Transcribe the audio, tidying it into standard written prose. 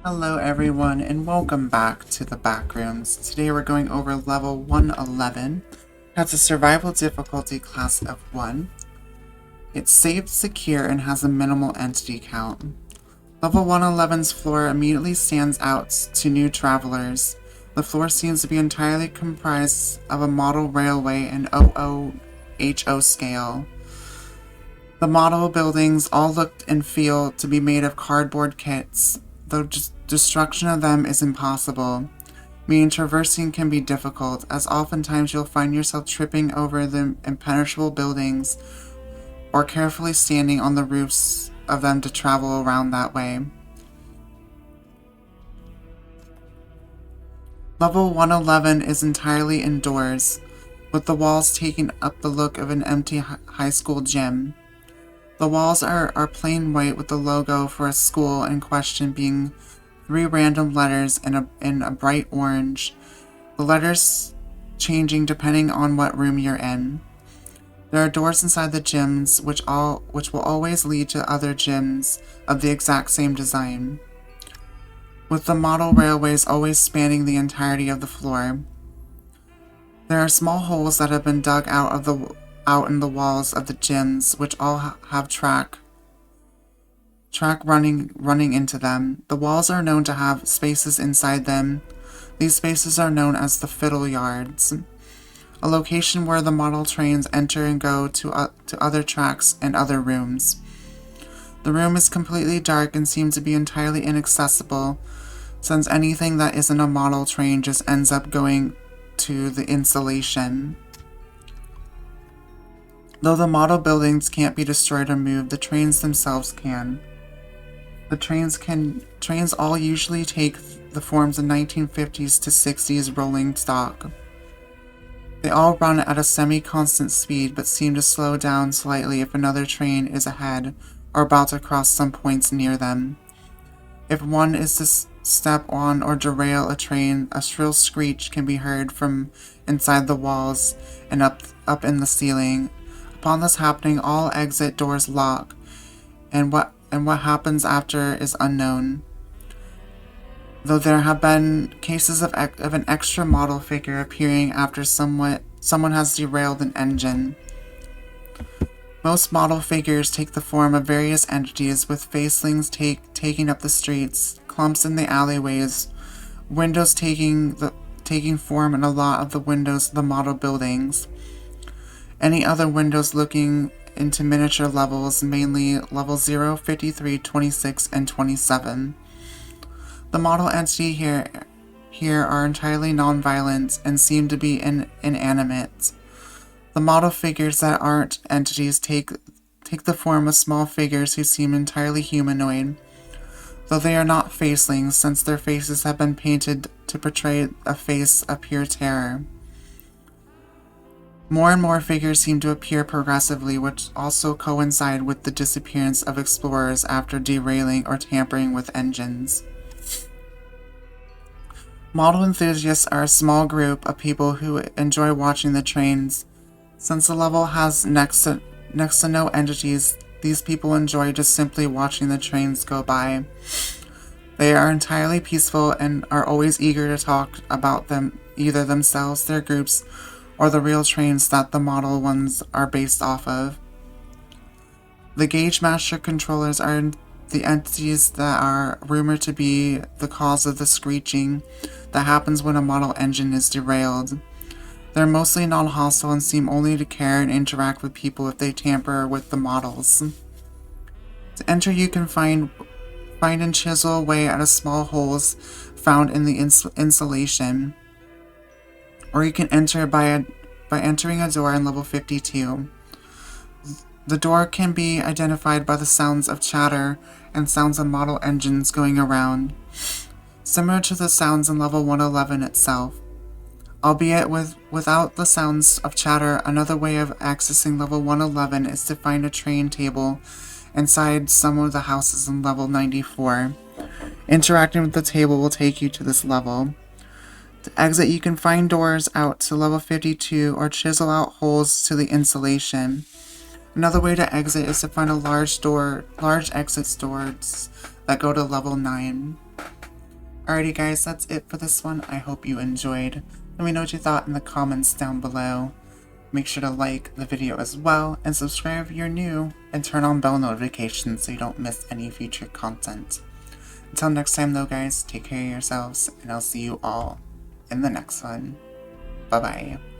Hello everyone and welcome back to the Backrooms. Today we're going over level 111. Has a survival difficulty class of 1. It's safe, secure, and has a minimal entity count. Level 111's floor immediately stands out to new travelers. The floor seems to be entirely comprised of a model railway and OOHO scale. The model buildings all look and feel to be made of cardboard kits, though destruction of them is impossible, meaning traversing can be difficult, as oftentimes you'll find yourself tripping over the impenetrable buildings or carefully standing on the roofs of them to travel around that way. Level 111 is entirely indoors, with the walls taking up the look of an empty high school gym. The walls are plain white with the logo for a school in question being 3 random letters in a bright orange. The letters changing depending on what room you're in. There are doors inside the gyms which will always lead to other gyms of the exact same design, with the model railways always spanning the entirety of the floor. There are small holes that have been dug out in the walls of the gyms, which all have track running into them. The walls are known to have spaces inside them. These spaces are known as the fiddle yards, a location where the model trains enter and go to other tracks and other rooms. The room is completely dark and seems to be entirely inaccessible, since anything that isn't a model train just ends up going to the installation. Though the model buildings can't be destroyed or moved, the trains themselves can. The trains all usually take the forms of 1950s to 60s rolling stock. They all run at a semi-constant speed but seem to slow down slightly if another train is ahead or about to cross some points near them. If one is to step on or derail a train, a shrill screech can be heard from inside the walls and up in the ceiling. Upon this happening, all exit doors lock, and what happens after is unknown. Though there have been cases of an extra model figure appearing after someone has derailed an engine. Most model figures take the form of various entities, with facelings taking up the streets, clumps in the alleyways, windows taking form in a lot of the windows of the model buildings. Any other windows looking into miniature levels, mainly level 0, 53, 26, and 27. The model entity here are entirely non-violent and seem to be inanimate. The model figures that aren't entities take the form of small figures who seem entirely humanoid, though they are not facelings, since their faces have been painted to portray a face of pure terror. More and more figures seem to appear progressively, which also coincide with the disappearance of explorers after derailing or tampering with engines. Model enthusiasts are a small group of people who enjoy watching the trains. Since the level has next to no entities, these people enjoy just simply watching the trains go by. They are entirely peaceful and are always eager to talk about them, either themselves, their groups, or the real trains that the model ones are based off of. The Gauge Master controllers are the entities that are rumored to be the cause of the screeching that happens when a model engine is derailed. They're mostly non-hostile and seem only to care and interact with people if they tamper with the models. To enter, you can find and chisel away at a small holes found in the insulation, or you can enter by entering a door in level 52. The door can be identified by the sounds of chatter and sounds of model engines going around, similar to the sounds in level 111 itself. Albeit without the sounds of chatter, another way of accessing level 111 is to find a train table inside some of the houses in level 94. Interacting with the table will take you to this level. To exit, you can find doors out to level 52 or chisel out holes to the insulation. Another way to exit is to find a large exit doors that go to level 9. Alrighty guys, that's it for this one. I hope you enjoyed. Let me know what you thought in the comments down below. Make sure to like the video as well, and subscribe if you're new, and turn on bell notifications so you don't miss any future content. Until next time though guys, take care of yourselves, and I'll see you all in the next one. Bye bye.